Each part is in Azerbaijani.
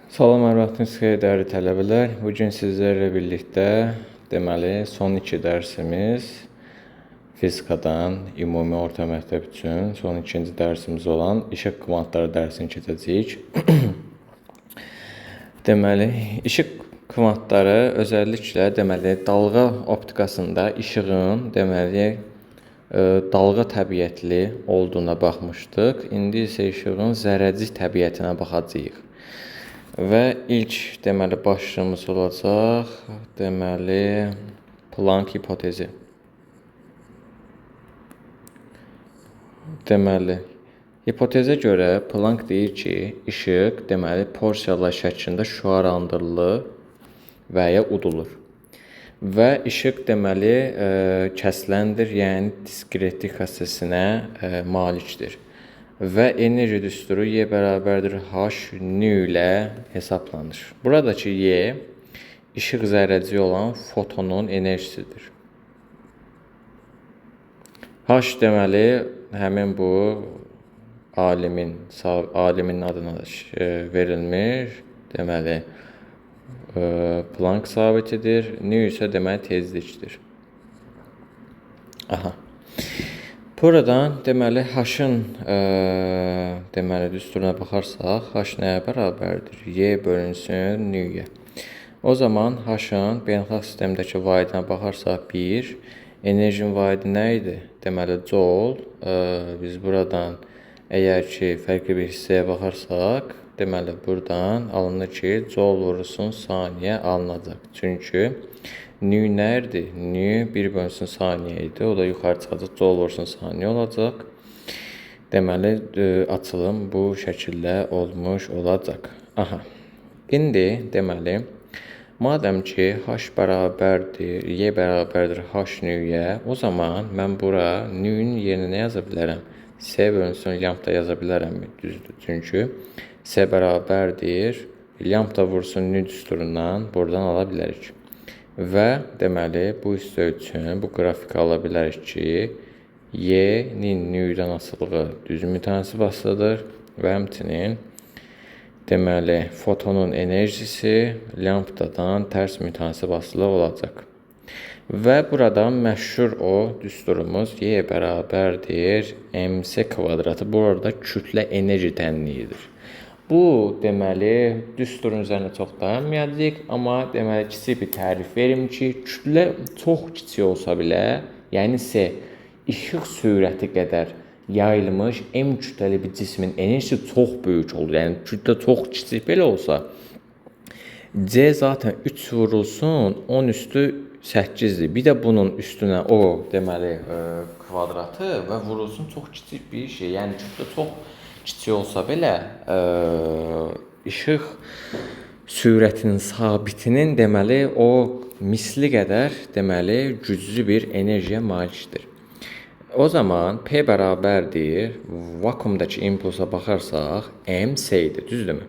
Salam, hər vaxtınız xeyir, dəyərli tələbələr. Bugün sizlərlə birlikdə son 2 dərsimiz fizikadan ümumi orta məktəb üçün son 2-ci dərsimiz olan işıq kvantları dərsini keçəcəyik. İşıq kvantları özəlliklə dalğa optikasında işığın dalğa təbiətli olduğuna baxmışdıq. İndi isə işığın zərrəcik təbiətinə baxacağıq. Və ilk başlığımız olacaq Planck hipotezi. Hipotezə görə Planck deyir ki, işıq porsiyalar şəklində şüarlandırılır və ya udulur. Və işıq kəsiləndir, yəni diskretlik xassəsinə malikdir. Və enerji düsturu Y bərabərdir H nü ilə hesablanır. Buradakı Y işıq zərrəciyi olan fotonun enerjisidir. H həmin bu alimin adına verilmiş, Planck sabitidir. Nü isə tezlikdir. Buradan H-ın düsturuna baxarsaq, H nəyə bərabərdir? Y bölünsün nü-yə. O zaman H-ın beynəlxalq sistemdəki vahidinə baxarsaq 1, enerjinin vahidi nə idi? Joule. Biz buradan əgər ki, fərqli bir hissəyə baxarsaq, buradan alınır ki, joule vurulsun saniyə alınacaq. Çünki nü nədir? Nü 1 bölünsün saniyə idi. O da yuxarı çıxacaq, joule vurulsun saniyə olacaq. Açılım bu şəkildə olmuş olacaq. İndi madəm ki, H bərabərdir, Y bərabərdir H nü-yə, o zaman mən bura nü-ün yerinə nə yaza bilərəm? S bölünsün lambda yaza bilərəmmi? Düzdür. Çünki S bərabərdir, lambda vursun nü düsturundan buradan ala bilərik. Və bu hissə üçün bu qrafiki ala bilərik ki, Y-nin nü-dən asılığı düz mütənasib asılıdır və həmçinin fotonun enerjisi lambdadan tərs mütənasib asılı olacaq. Və buradan məşhur o düsturumuz Y bərabərdir MC kvadratı. Burada kütlə enerji tənliyidir. Bu düsturun üzərində çox dayanmayacaq, amma kiçik bir tərif verim ki, kütlə çox kiçik olsa belə, yəni S, işıq sürəti qədər yayılmış M kütləli bir cismin enerjisi çox böyük olur. Yəni kütlə çox kiçik belə olsa, C zaten 3 vurulsun 10 üstü 8-dir. Bir də bunun üstünə o kvadratı və vurulsun çox kiçik bir şey. Yəni kütlə çox kiçik olsa belə, işıq sürətinin sabitinin o misli qədər güclü bir enerjiyə malikdir. O zaman P bərabərdir, vakuumdakı impulsa baxarsaq, MC-dir, düzdürmü?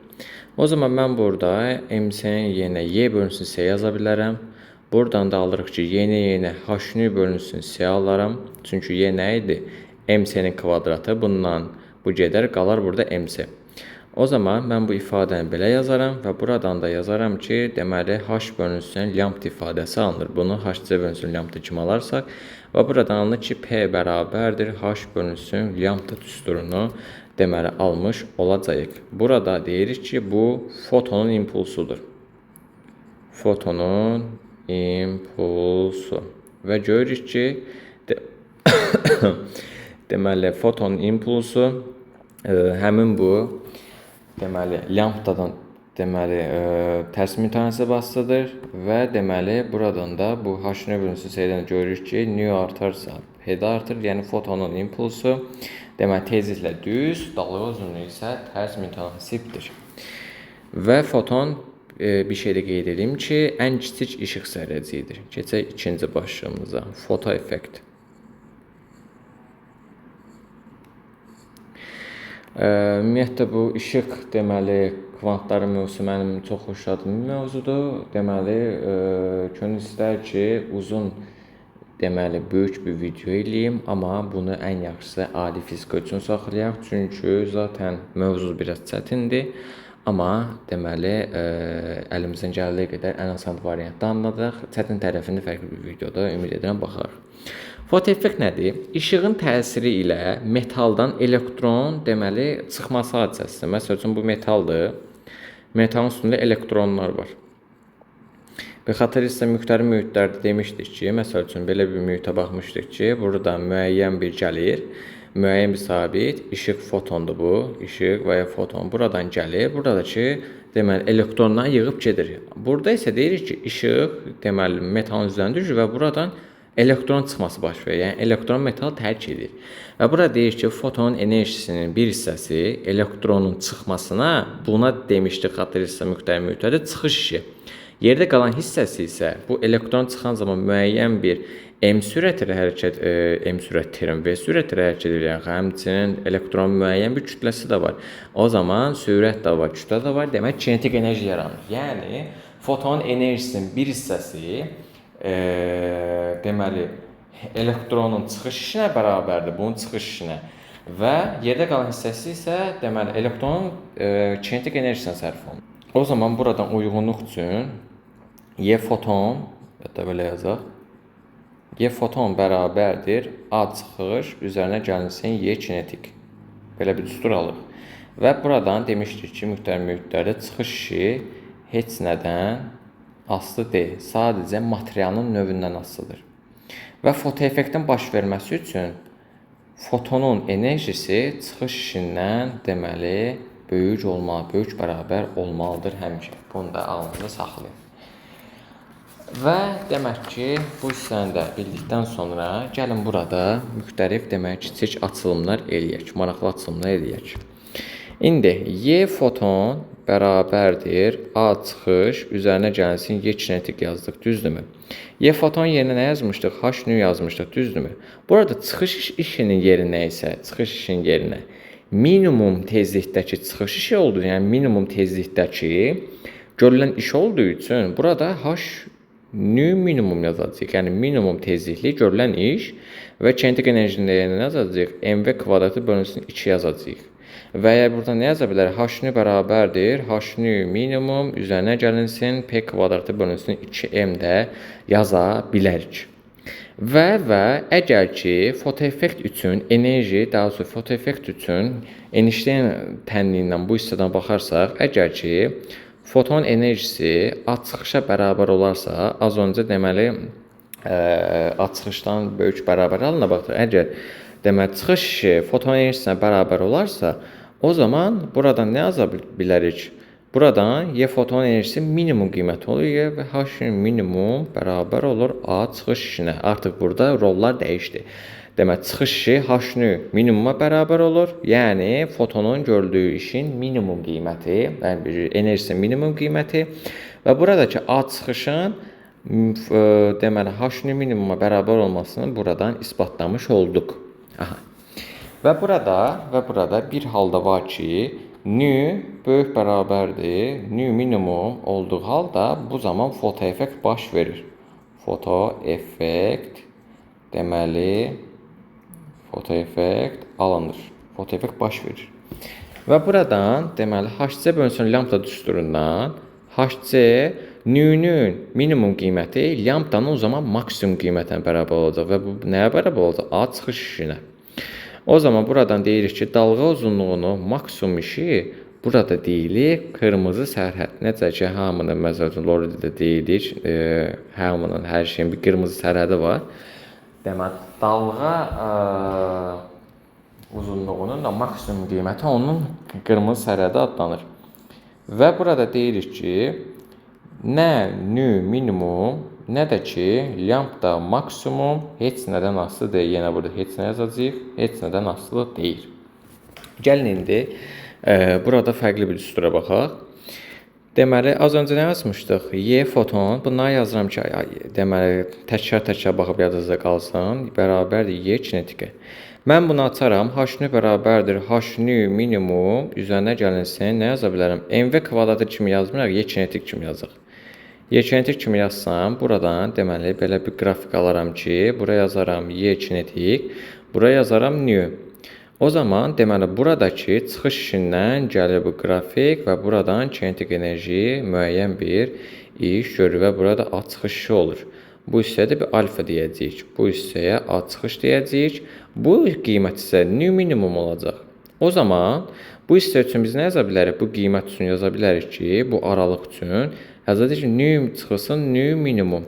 O zaman mən burada MC-nin yerinə Y bölünsün S yaza bilərəm. Buradan da alırıq ki, Y-nin yerinə H nü bölünsün S alaram. Çünki Y nə idi? MC-nin kvadratı, bundan bu gedər, qalar burada MC. O zaman mən bu ifadəni belə yazaram və buradan da yazaram ki, H bölünsün lambda ifadəsi alınır. Bunu HC bölünsün lambda kimi alarsak və buradan alınır ki, P bərabərdir H bölünsün lambda düsturunu almış olacaq. Burada deyirik ki, bu fotonun impulsudur. Fotonun impulsu. Və görürük ki, fotonun impulsu həmin bu lambdadan tərs mütənasib asılıdır və buradan da bu H nü bölünsün S-dən görürük ki, nü artarsa P də artır, yəni fotonun impulsu tezliklə düz, dalğa uzunluğu isə tərs mütənasibdir. Və foton bir şey də qeyd edeyim ki, ən kiçik işıq zərrəciyidir. Keçək ikinci başlığımıza, foto effekt. Ümumiyyətlə bu işıq kvantları mövzusu mənim çox xoşladığım bir mövzudur. Könül istər ki, uzun böyük bir video eləyim, amma bunu ən yaxşısı ali fizika üçün saxlayaq. Çünki zaten mövzu biraz çətindir. Amma deməli əlimizdən gəldiyi qədər ən asan variantda anladıq. Çətin tərəfini fərqli bir videoda ümid edirəm baxarıq. Fotoeffekt nədir? İşığın təsiri ilə metaldan elektron deməli çıxması hadisəsidir. Məsəl üçün bu metaldır. Metalın üstündə elektronlar var. Və xatırlayırsa müxtəlif mühitlərdə demişdik ki, məsəl üçün belə bir mühitə baxmışdıq ki, burada müəyyən bir gəlir. Müəyyən bir sabit, işıq fotondur bu, işıq və ya foton buradan gəlir. Burada ki, deməli, elektronları yığıb gedir. Burada isə deyirik ki, işıq, deməli, metalın üzərində düşür və buradan elektron çıxması baş verir. Yəni, elektron metal tərk edir. Və burada deyir ki, fotonun enerjisinin bir hissəsi elektronun çıxmasına, buna demişdik, xatırlayırsa müxtəlif mühitlərdə çıxış işi. Yerdə qalan hissəsi isə bu elektron çıxan zaman müəyyən bir M sürəti ilə hərəkət, M sürət deyirəm, V sürəti ilə hərəkət edir. Yəni, həmçinin elektronun müəyyən bir kütləsi də var. O zaman sürət də var, kütlə də var. Demək, kinetik enerji yaranır. Yəni, fotonun enerjisinin bir hissəsi deməli, elektronun çıxış işinə bərabərdir, bunun çıxış işinə. Və yerdə qalan hissəsi isə deməli, elektronun kinetik enerjisinə sərf olunur. O zaman buradan uyğunluq üçün Y foton, hətta belə yazaq, Y foton bərabərdir A çıxış üzərinə gəlinsin Y kinetik. Belə bir düstur alır. Və buradan demişdik ki, müxtəlif mühitlərdə çıxış işi heç nədən asılı deyil. Sadəcə materialın növündən asılıdır. Və fotoeffektin baş verməsi üçün fotonun enerjisi çıxış işindən deməli böyük olmalı, böyük bərabər olmalıdır həmişə. Bunu da ağlınızda saxlayın. Və demək ki, bu hissəni də bildikdən sonra gəlin burada müxtəlif demək kiçik açılımlar eləyək, maraqlı açılımlar eləyək. İndi Y foton bərabərdir A çıxış üzərinə gəlinsin Y kinetik yazdıq, düzdürmü? Y foton yerinə nə yazmışdıq? H nü yazmışdıq, düzdürmü? Burada çıxış işinin yerinə isə, çıxış işinin yerinə minimum tezlikdəki çıxış işi oldu. Yəni minimum tezlikdəki görülən iş olduğu üçün burada H nü minimum yazacağıq. Yəni minimum tezlikli görülən iş və kinetik enerjinin yerinə yazacağıq. MV kvadratı bölünsün 2 yazacağıq. Və ya burada nə yaza bilər? H nü bərabərdir. H nü minimum üzərinə gəlinsin P kvadratı bölünsün 2M də yaza bilərik. Və əgər ki, fotoeffekt üçün enerji, daha sonra fotoeffekt üçün Einstein tənliyindən bu hissədən baxarsaq, əgər ki, foton enerjisi A çıxışa bərabər olarsa, az öncə deməli A çıxışdan böyük bərabər alına baxdır. Əgər deməli çıxış işi foton enerjisinə bərabər olarsa, o zaman buradan nə yaza bilərik? Buradan Y foton enerjisi minimum qiyməti olur və H minimum bərabər olur A çıxış işinə. Artıq burada rollar dəyişdi. Demək, çıxış işi H-nü minimuma bərabər olur. Yəni, fotonun gördüyü işin minimum qiyməti, yəni enerjisinin minimum qiyməti və buradakı A çıxışın deməli, H-nü minimuma bərabər olmasını buradan isbatlamış olduq. Aha. Və burada bir halda var ki, nü böyük bərabərdir, nü minimum olduğu halda bu zaman fotoeffekt baş verir. Fotoeffekt deməli, fotoeffekt alınır. Fotoeffekt baş verir. Və buradan deməli HC bölünsün lambda düsturundan HC nünün minimum qiyməti lambdanın o zaman maksimum qiymətə bərabər olacaq və bu nəyə bərabər olacaq? A çıxış işinə. O zaman buradan deyirik ki, dalğa uzunluğunu maksimum işi burada deyilir qırmızı sərhəd. Necə ki, hamının məsələn Lorentz-də deyilir, hamının hər şeyin bir qırmızı sərhədi var. Deməli, dalğa uzunluğunun da maksimum qiyməti onun qırmızı sərhədi adlanır. Və burada deyirik ki, nə nü minimum, nə də ki, lambda maksimum heç nədən asılı deyil. Yenə burada heç nə yazacağıq, heç nədən asılı deyil. Gəlin indi burada fərqli bir düstura baxaq. Deməli, az öncə nə yazmışdıq? Y foton, bunları yazıram ki, deməli, təkrar baxıb yadınızda qalsın, bərabərdir Y kinetikə. Mən bunu açaram, H-nü bərabərdir, H-nü minimum, üzərinə gəlinsin, nə yaza bilərəm? MV kvadratı kimi yazmıraq, Y kinetik kimi yazaq. Y kinetik kimi yazsam, buradan deməli, belə bir qrafik alaram ki, buraya yazaram Y kinetik, buraya yazaram nü. O zaman deməli buradakı çıxış işindən gəlir bu qrafik və buradan kinetik enerji müəyyən bir iş görür və burada A çıxış işi olur. Bu hissəyə də bir alfa deyəcəyik. Bu hissəyə A çıxış deyəcəyik. Bu qiymət isə nu minimum olacaq. O zaman bu hissə üçün biz nə yaza bilərik? Bu qiymət üçün yaza bilərik ki, bu aralıq üçün yazılır ki, nu çıxılsın nu minimum.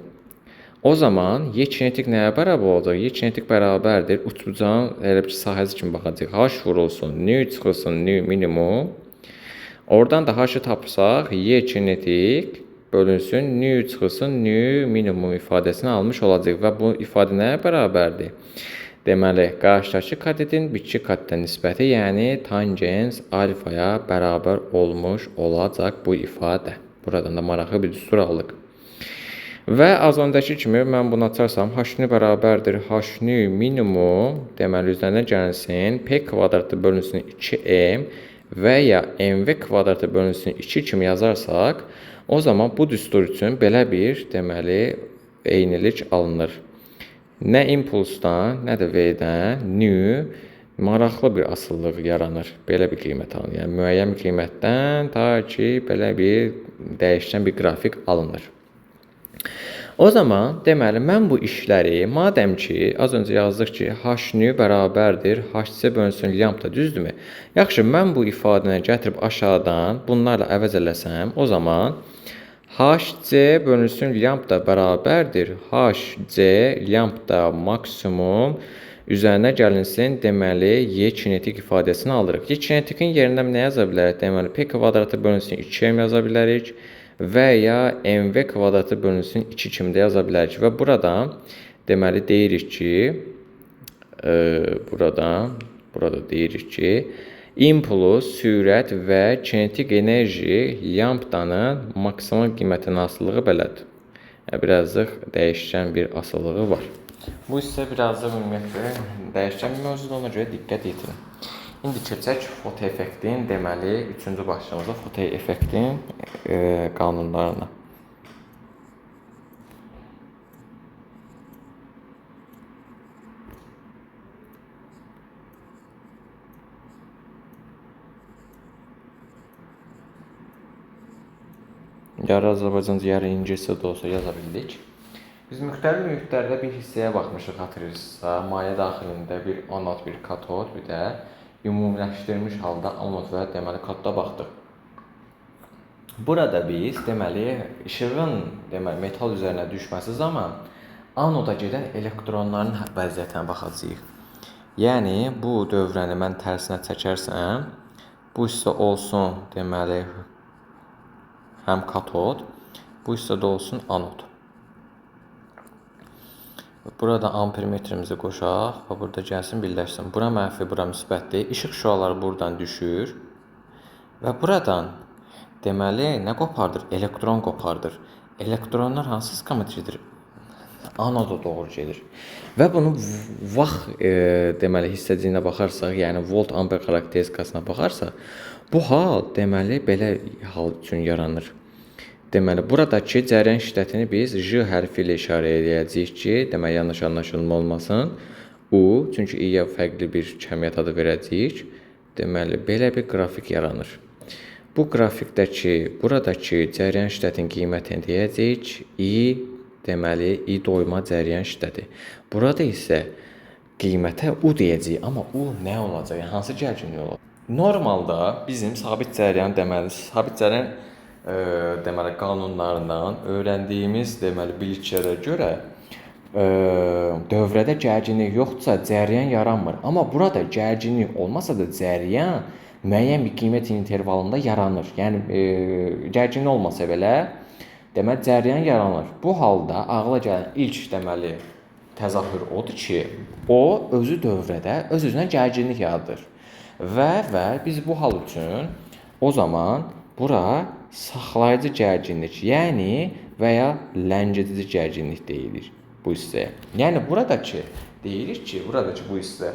O zaman Y kinetik nəyə bərabər olacaq? Y kinetik bərabərdir. Uçbucağın elə bir sahəsi kimi baxacaq. H vurulsun, nu çıxılsın, nu minimum. Oradan da H-ı tapsaq, Y kinetik bölünsün, nu çıxılsın, nu minimum ifadəsini almış olacaq. Və bu ifadə nəyə bərabərdir? Deməli, qarşıdakı katetin bitki kateta nisbəti, yəni tangens alfaya bərabər olmuş olacaq bu ifadə. Buradan da maraqlı bir düstur alıq. Və az öncəki kimi mən bunu açarsam, h-ni bərabərdir h-ni minimum, deməli üzərinə gəlsin, p kvadratı bölünsün 2m və ya mv kvadratı bölünsün 2 kimi yazarsaq, o zaman bu düstur üçün belə bir, deməli, eynilik alınır. Nə impulsdan, nə də v-dən, nu, maraqlı bir asıllıq yaranır. Belə bir qiymət alınır. Yəni, müəyyən bir qiymətdən ta ki, belə bir dəyişən bir qrafik alınır. O zaman, deməli, mən bu işləri, madəm ki, az öncə yazdıq ki, h-ni bərabərdir, h-c bölünsün lambda, düzdürmü? Yaxşı, mən bu ifadəni gətirib aşağıdan bunlarla əvəz eləsəm, o zaman h-c bölünsün lambda bərabərdir, h-c lambda maksimum üzərinə gəlinsin, deməli, y kinetik ifadəsini alırıq. Y kinetikin yerinə nə yaza bilərik? Deməli, p kvadratı bölünsün 2m yaza bilərik. Və ya mv kvadratı bölünsün 2 kimi də yaza bilərik. Və burada deməli deyirik ki, burada deyirik ki, impuls, sürət və kinetik enerji lambdanın maksimum qiymətinə asılılığı belədir. Birazcıq dəyişən bir asılılığı var. Bu isə birazcıq ümumiyyətlə dəyişən bir mövzudur, ona görə diqqət yetirin. İndi keçək fotoeffektin, deməli, 3-cü başlığımıza fotoeffektin qanunlarına. Yarı Azərbaycanca, yarı ingiliscə də olsa yaza bildik. Biz müxtəlif mühitlərdə bir hissəyə baxmışıq, xatırlayırsınızsa, maye daxilində bir anod, bir katod, bir də ümumiləşdirilmiş halda anod və deməli katoda baxdıq. Burada biz deməli işığın deməli metal üzərinə düşməsi zaman anoda gedən elektronların vəziyyətinə baxacağıq. Yəni bu dövrəni mən tərsinə çəkərsəm, bu hissə olsun deməli həm katod, bu hissə də olsun anod. Burada ampermetrimizi qoşaq və burada gəlsin birləşsin. Bura mənfi, bura müsbətdir. İşıq şüaları buradan düşür və buradan deməli nə qopardır? Elektron qopardır. Elektronlar hansı istiqamətdədir? Anoda doğru gedir. Və bunun vaxt deməli hissəciyinə baxarsaq, yəni volt amper xarakteristikasına baxarsaq, bu hal deməli belə hal üçün yaranır. Deməli, buradakı cəryan şiddətini biz J hərfi ilə işarə edəcəyik ki, deməli, yanlış anlaşılma olmasın. U, çünki i-yə fərqli bir kəmiyyət adı verəcəyik. Deməli, belə bir qrafik yaranır. Bu qrafikdəki, buradakı cəryan şiddətin qiymətini deyəcəyik. I, deməli, i doyma cəryan şiddəti. Burada isə qiymətə U deyəcəyik. Amma U nə olacaq? Yəni, hansı gərginlik olacaq? Normalda bizim sabit cəryan deməli, sabit cəryan deməli qanunlarından öyrəndiyimiz deməli biliklərə görə dövrədə gərginlik yoxdursa cəryan yaranmır. Amma burada gərginlik olmasa da cəryan müəyyən bir qiymət intervalında yaranır. Yəni gərginlik olmasa belə deməli cəryan yaranır. Bu halda ağla gələn ilk deməli təzahür odur ki, o özü dövrədə öz-özünə gərginlik yaradır. Və biz bu hal üçün o zaman bura saxlayıcı gərginlik, yəni və ya ləngedici gərginlik deyilir bu hissəyə. Yəni buradakı deyirik ki, buradakı bu hissə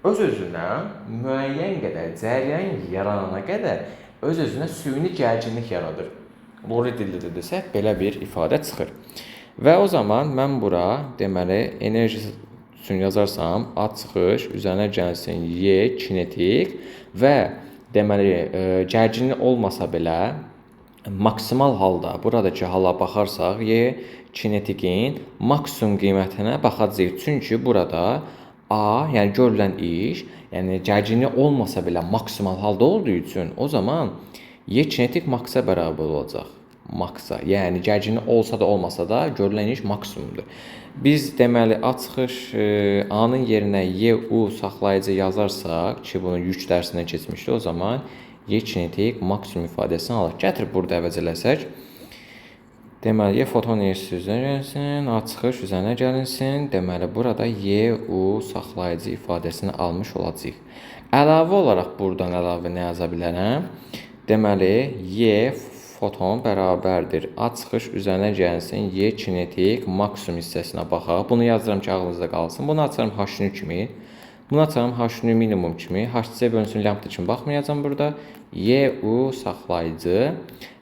öz-özünə müəyyən qədər cəryan yaranana qədər öz-özünə süni gərginlik yaradır. Lori dilində desək belə bir ifadə çıxır. Və o zaman mən bura deməli enerji üçün yazarsam A çıxış üzərinə gəlsin Y kinetik və deməli gərginlik olmasa belə maksimal halda buradakı hala baxarsaq Y kinetikin maksimum qiymətinə baxacağıq. Çünki burada A, yəni görülən iş, yəni gərginlik olmasa belə maksimal halda olduğu üçün o zaman Y kinetik maksa bərabər olacaq. Maksa, yəni gərginlik olsa da olmasa da görülən iş maksimumdur. Biz deməli A çıxış A-nın yerinə YU saxlayıcı yazarsaq ki, bunu yük dərsindən keçmişdi, o zaman Y kinetik maksimum ifadəsini alır. Gətirib burada əvəz eləsək, deməli, Y foton enerjisi üzərinə gəlsin, A çıxış üzərinə gəlinsin. Deməli, burada YU saxlayıcı ifadəsini almış olacaq. Əlavə olaraq buradan əlavə nə yaza bilərəm? Deməli, Y foton bərabərdir. A çıxış üzərinə gəlsin, Y kinetik maksimum hissəsinə baxaq. Bunu yazıram ki, ağlınızda qalsın. Bunu açarım H-nü kimi. Bunu açarım H-nü minimum kimi. HC bölünsün lambda kimi baxmayacağım burada. YU saxlayıcı.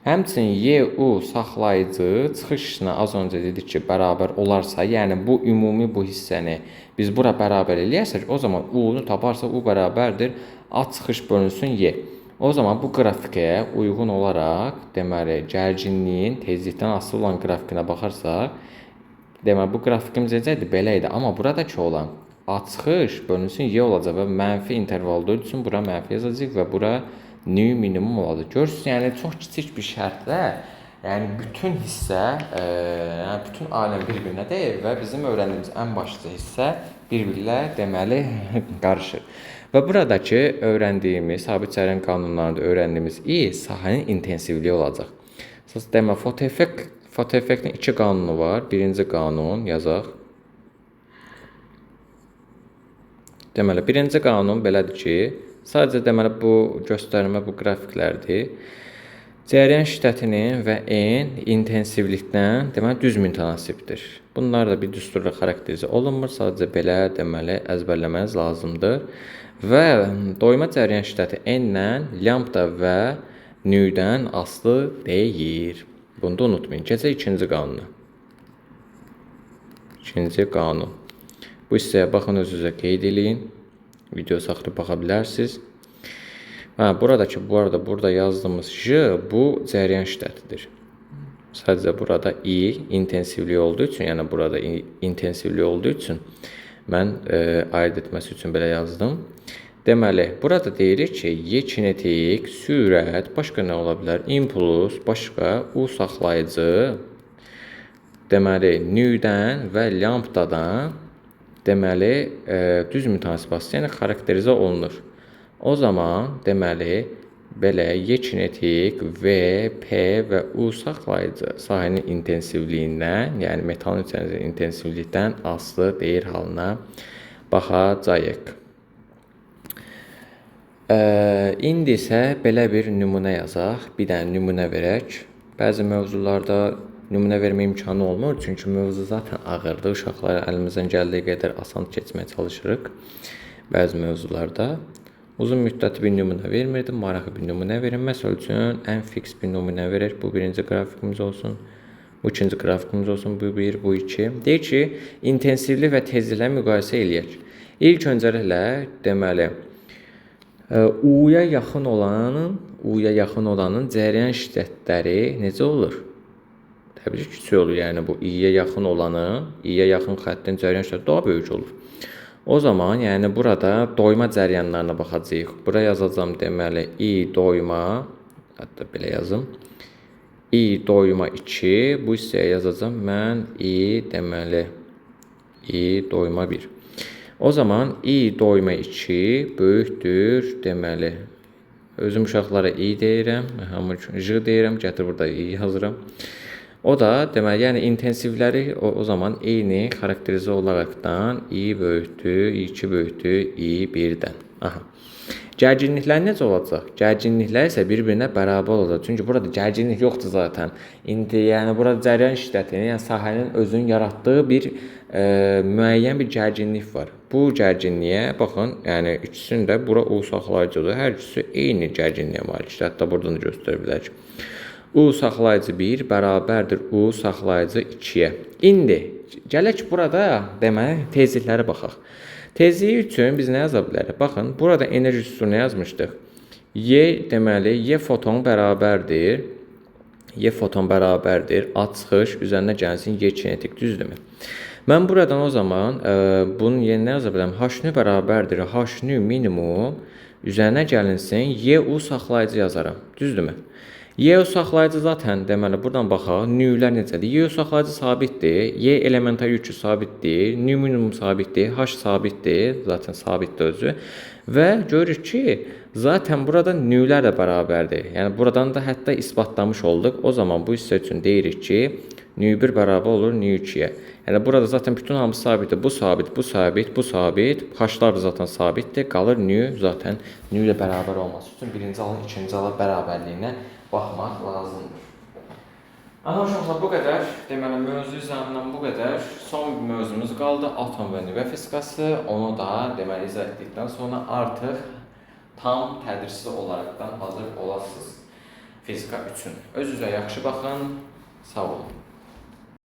Həmçinin YU saxlayıcı çıxışına az öncə dedik ki, bərabər olarsa, yəni bu ümumi bu hissəni biz bura bərabər eləyərsək, o zaman U-nu taparsaq U bərabərdir A çıxış bölünsün Y. O zaman bu qrafikə uyğun olaraq, deməli, gərginliyin tezlikdən asılı olan grafikinə baxarsaq, deməli, bu grafikimiz necədir? Belə idi. Amma buradakı olan A çıxış bölünsün Y olacaq və mənfi intervalda üçün bura mənfi yazacaq və bura nü minimum olacaq. Görürsünüz, yəni çox kiçik bir şərtlə, yəni bütün hissə, yəni bütün aləm bir-birinə deyir və bizim öyrəndiyimiz ən başlıca hissə bir-birlə deməli qarışır. Və buradakı öyrəndiyimiz, sabit cərəyan qanunlarında öyrəndiyimiz I sahənin intensivliyi olacaq. Deməli, fotoeffektin iki qanunu var. Birinci qanun yazaq. Deməli, birinci qanun belədir ki, sadəcə deməli bu göstərmə, bu qrafiklərdir. Cərəyan şiddətinin və N intensivlikdən deməli düz mütənasibdir. Bunlar da bir düsturla xarakterizə olunmur. Sadəcə belə deməli əzbərləməniz lazımdır. Və doyma cərəyan şiddəti N-lə lambda və nü-dən asılı deyil. Bunu da unutmayın. Keçək ikinci qanuna. İkinci qanun. Bu hissəyə baxın, özünüzə qeyd edin. Video saxlayıb baxa bilərsiniz. Buradakı, bu arada burada yazdığımız J, bu cərəyan şiddətidir. Sadəcə burada I intensivliyi olduğu üçün, yəni burada intensivliyi olduğu üçün mən ayırt etməsi üçün belə yazdım. Deməli, burada deyirik ki, Y kinetik, sürət, başqa nə ola bilər? Impuls, başqa U saxlayıcı, deməli, nü-dən və lambdadan deməli, düz mütənasib asılı, yəni xarakterizə olunur. O zaman, deməli, belə Y kinetik, V, P və U saxlayıcı sahənin intensivliyindən, yəni metalın intensivlikdən asılı deyil halına baxacağıq. İndi isə belə bir nümunə yazaq. Bir dənə nümunə verək. Bəzi mövzularda nümunə vermə imkanı olmur. Çünki mövzu zaten ağırdır. Uşaqlara əlimizdən gəldiyi qədər asan keçməyə çalışırıq. Bəzi mövzularda uzun müddətli bir nümunə vermirdim. Maraqlı bir nümunə verin. Məsəl üçün, ən fix bir nümunə verək. Bu birinci qrafikimiz olsun. Bu ikinci qrafikimiz olsun. Bu bir, bu iki. Deyir ki, intensivlik və tezliklə müqayisə eləyək. İlk öncəliklə, deməli, U-ya yaxın olanın cərəyan şiddətləri necə olur? Təbii ki, kiçik olur. Yəni bu I-yə yaxın olanın, I-yə yaxın xəttin cərəyan şiddəti daha böyük olur. O zaman, yəni burada doyma cərəyanlarına baxacağıq. Bura yazacağım deməli I doyma, hətta belə yazım. I doyma 2, bu hissəyə yazacağım mən I deməli I doyma 1. O zaman I doyma 2 böyükdür, deməli, özüm uşaqlara I deyirəm, hamı üçün J deyirəm, gətir burada I yazıram. O da, deməli, yəni intensivləri o zaman eyni xarakterizə olaraqdan I böyükdür, I2 böyükdür, I1-dən. Gərginliklər necə olacaq? Gərginliklər isə bir-birinə bərabər olacaq. Çünki burada gərginlik yoxdur zaten. İndi, yəni burada cərəyan şiddətinin, yəni sahənin özünün yaratdığı bir müəyyən bir gərginlik var. Bu gərginliyə baxın, yəni ikisinin də bura U saxlayıcıdır. Hər ikisi eyni gərginliyə malikdir. Hətta buradan da göstərə bilərik. U saxlayıcı 1 bərabərdir U saxlayıcı 2-yə. İndi Gələk burada deməli tezliklərə baxaq. Tezliyi üçün biz nə yaza bilərik? Baxın, burada enerji üsulunu yazmışdıq. Y deməli Y foton bərabərdir. Y foton bərabərdir. A çıxış üzərinə gəlsin Y kinetik, düzdürmü? Mən buradan o zaman bunun yerinə yaza bilərəm. H-nü bərabərdir. H-nü minimum üzərinə gəlinsin YU saxlayıcı yazaram. Düzdürmü? YU saxlayıcı zaten deməli buradan baxaq. Nülər necədir? YU saxlayıcı sabitdir. Y elementar yükü sabitdir. Nü minimum sabitdir. H sabitdir. Zaten sabitdir özü. Və görürük ki, zaten burada nülər də bərabərdir. Yəni buradan da hətta isbatlamış olduq. O zaman bu hissə üçün deyirik ki, nü1 bərabər olur nü2-yə. Yəni burada zaten bütün hamısı sabitdir. Bu sabit, bu sabit, bu sabit. H-lar da zaten sabitdir. Qalır nü zaten nü ilə bərabər olması üçün birinci alın, ikinci alın bərabərliyinə baxmaq lazımdır. Ana uşaqlar, bu qədər. Deməli, mövzu üzərindən bu qədər. Son bir mövzumuz qaldı. Atom və nüvə fizikası. Onu da deməli izah etdikdən sonra artıq tam tədrisi olaraqdan hazır olasınız fizika üçün. Özünüzə yaxşı baxın. Sağ olun.